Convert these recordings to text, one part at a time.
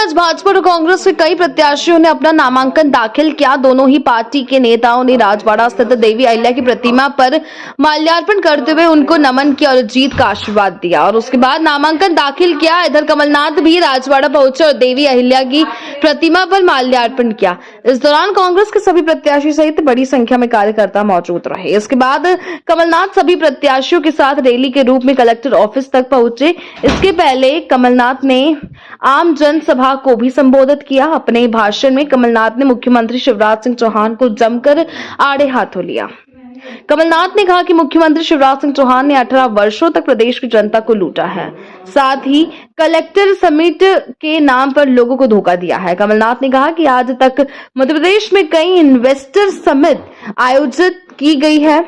आज भाजपा और कांग्रेस के कई प्रत्याशियों ने अपना नामांकन दाखिल किया। दोनों ही पार्टी के नेताओं ने राजवाड़ा स्थित देवी अहिल्या की प्रतिमा पर माल्यार्पण करते हुए उनको नमन किया और जीत का आशीर्वाद दिया और उसके बाद नामांकन दाखिल किया। इधर कमलनाथ भी राजवाड़ा पहुंचे और देवी अहिल्या की प्रतिमा पर माल्यार्पण किया। इस दौरान कांग्रेस के सभी प्रत्याशी सहित बड़ी संख्या में कार्यकर्ता मौजूद रहे। इसके बाद कमलनाथ सभी प्रत्याशियों के साथ रैली के रूप में कलेक्टर ऑफिस तक पहुंचे। इसके पहले कमलनाथ ने आम जनसभा को भी संबोधित किया। अपने भाषण में कमलनाथ ने मुख्यमंत्री शिवराज सिंह चौहान को जमकर आड़े हाथों लिया। कमलनाथ ने कहा कि मुख्यमंत्री शिवराज सिंह चौहान ने 18 वर्षों तक प्रदेश की जनता को लूटा है, साथ ही कलेक्टर समिट के नाम पर लोगों को धोखा दिया है। कमलनाथ ने कहा कि आज तक मध्य प्रदेश में कई इन्वेस्टर समिट आयोजित की गई है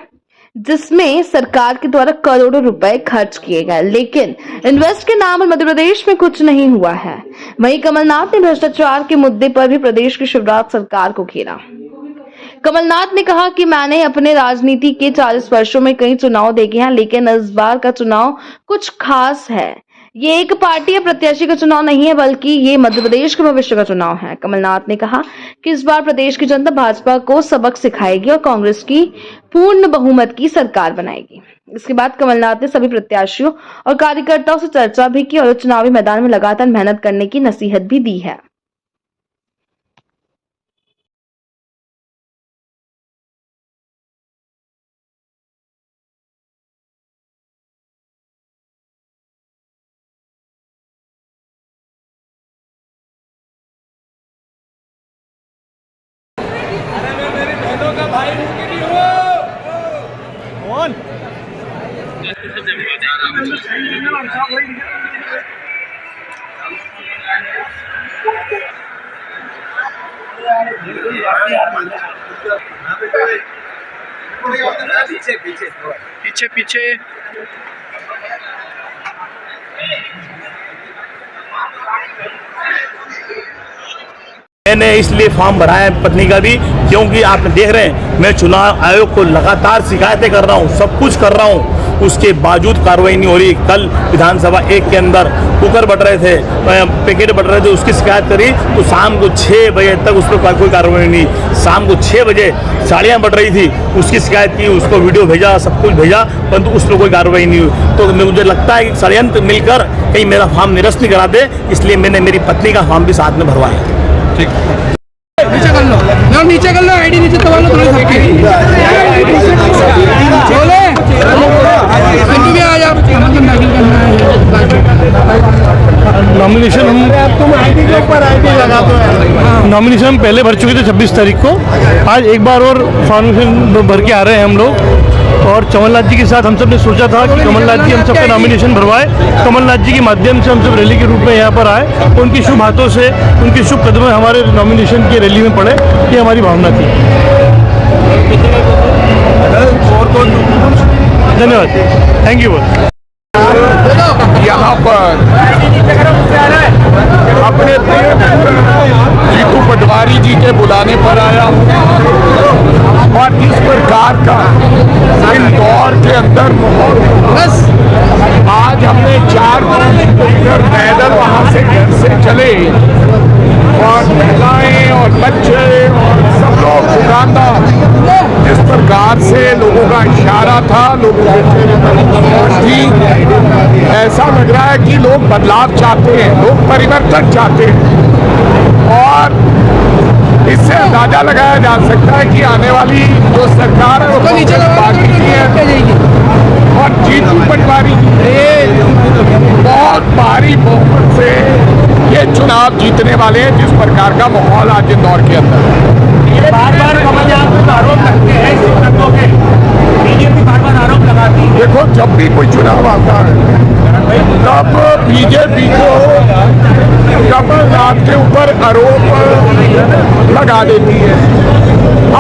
जिसमें सरकार के द्वारा करोड़ों रुपए खर्च किए गए, लेकिन इन्वेस्ट के नाम पर मध्य प्रदेश में कुछ नहीं हुआ है। वहीं कमलनाथ ने भ्रष्टाचार के मुद्दे पर भी प्रदेश की शिवराज सरकार को घेरा। कमलनाथ ने कहा कि मैंने अपने राजनीति के 40 वर्षों में कई चुनाव देखे हैं, लेकिन इस बार का चुनाव कुछ खास है। ये एक पार्टी या प्रत्याशी का चुनाव नहीं है, बल्कि ये मध्य प्रदेश के भविष्य का चुनाव है। कमलनाथ ने कहा कि इस बार प्रदेश की जनता भाजपा को सबक सिखाएगी और कांग्रेस की पूर्ण बहुमत की सरकार बनाएगी। इसके बाद कमलनाथ ने सभी प्रत्याशियों और कार्यकर्ताओं से चर्चा भी की और चुनावी मैदान में लगातार मेहनत करने की नसीहत भी दी है। पीछे पीछे मैंने इसलिए फॉर्म भरा है पत्नी का भी, क्योंकि आप देख रहे हैं मैं चुनाव आयोग को लगातार शिकायतें कर रहा हूँ, सब कुछ कर रहा हूँ, उसके बावजूद कार्रवाई नहीं हो रही। कल विधानसभा 1 के अंदर कुकर बट रहे थे, पैकेट बट रहे थे, उसकी शिकायत करी तो शाम को 6 बजे तक उस पर कोई कार्रवाई नहीं। शाम को 6 बजे साड़ियाँ बट रही थी, उसकी शिकायत की, उसको वीडियो भेजा, सब कुछ भेजा, परंतु उस पर कोई कार्रवाई नहीं हुई। तो मुझे लगता है कि षड्यंत्र मिलकर कहीं मेरा फॉर्म निरस्त नहीं कराते, इसलिए मैंने मेरी पत्नी का फॉर्म भी साथ में भरवाया। ठीक, नीचे कर लो, नीचे कर लो, आईडी नीचे दबा लो, थोड़ी सबकी चलो भी आ जाओ। नॉमिनेशन तुम आईडी के ऊपर आईडी लगा दो। नॉमिनेशन हम पहले भर चुके थे 26 तारीख को। आज एक बार और फॉर्मेशन भर के आ रहे हैं हम लोग और कमलनाथ जी के साथ हम सब ने सोचा था कि कमलनाथ जी हम सबका नॉमिनेशन भरवाए। कमलनाथ जी के माध्यम से हम सब रैली के रूप में यहाँ पर आए, उनकी शुभ हाथों से, उनके शुभ कदम हमारे नॉमिनेशन की रैली में पड़े, ये हमारी भावना थी। धन्यवाद, थैंक यू। यहाँ पर अपने जीतू पटवारी जी के बुलाने पर आया और इस प्रकार का इंदौर के अंदर बस आज हमने 4 किलोमीटर पैदल वहाँ से घर से चले और महिलाएं और बच्चे और सब लोग दुकानदार, जिस प्रकार से लोगों का इशारा था, लोगों की ऐसा लग रहा है कि लोग बदलाव चाहते हैं, लोग परिवर्तन चाहते हैं और इससे अंदाजा लगाया जा सकता है कि आने वाली जो सरकार है वो नीचे बाकी है और जीतू पटवारी बहुत भारी बहुमत से ये चुनाव जीतने वाले हैं। जिस प्रकार का माहौल आज इंदौर के अंदर है, बार-बार कमलनाथ आरोप लगते हैं, बीजेपी बार-बार आरोप लगाती है। देखो जब भी कोई चुनाव आता है तब बीजेपी को कमलनाथ के ऊपर आरोप लगा देती है।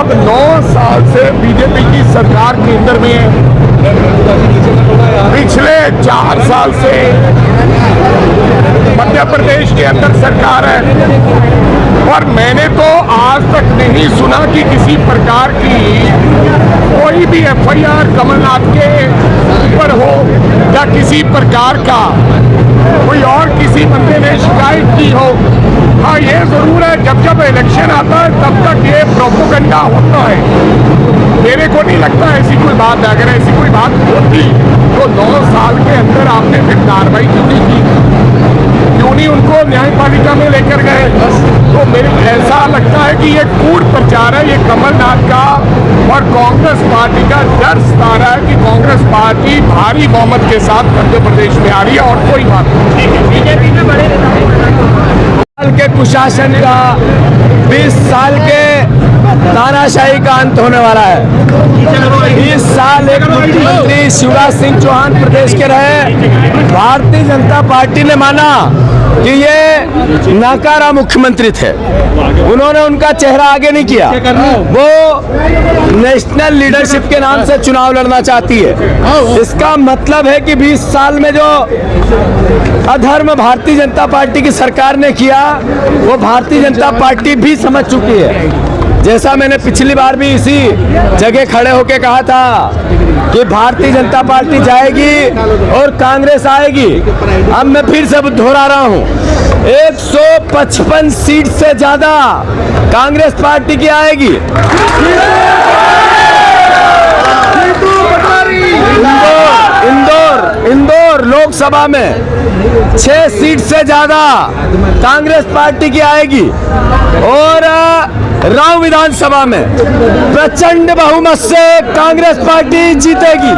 अब 9 साल से बीजेपी की सरकार केंद्र में है, पिछले 4 साल से मध्य प्रदेश के अंदर सरकार है और मैंने तो आज तक नहीं सुना कि किसी प्रकार की कोई भी एफआईआर कमलनाथ के ऊपर हो या किसी प्रकार का कोई और किसी बंदे ने शिकायत की हो। हाँ, ये जरूर है, जब जब इलेक्शन आता है तब तक ये प्रोपोगंडा होता है। मेरे को नहीं लगता ऐसी कोई बात है। अगर ऐसी कोई बात होती तो 9 साल के अंदर आपने फिर कार्रवाई क्यों नहीं की, क्यों नहीं उनको न्यायपालिका में लेकर गए? तो मेरे ऐसा लगता है कि ये कूड़ प्रचार है, ये कमलनाथ का और कांग्रेस पार्टी का डर सता रहा है कि कांग्रेस पार्टी भारी बहुमत के साथ मध्य प्रदेश में आ रही है और कोई बात नहीं। बीजेपी में बड़े साल के कुशासन का, 20 साल के तानाशाही का अंत होने वाला है। 20 साल एक मुख्यमंत्री शिवराज सिंह चौहान प्रदेश के रहे। भारतीय जनता पार्टी ने माना कि ये नाकारा मुख्यमंत्री थे, उन्होंने उनका चेहरा आगे नहीं किया। वो नेशनल लीडरशिप के नाम से चुनाव लड़ना चाहती है। इसका मतलब है कि 20 साल में जो अधर्म भारतीय जनता पार्टी की सरकार ने किया वो भारतीय जनता पार्टी भी समझ चुकी है। जैसा मैंने पिछली बार भी इसी जगह खड़े होकर कहा था कि भारतीय जनता पार्टी जाएगी और कांग्रेस आएगी। अब मैं फिर से दोहरा रहा हूं, 155 सीट से ज्यादा कांग्रेस पार्टी की आएगी। इंदौर लोकसभा में 6 सीट से ज्यादा कांग्रेस पार्टी की आएगी और राव विधानसभा में प्रचंड बहुमत से कांग्रेस पार्टी जीतेगी।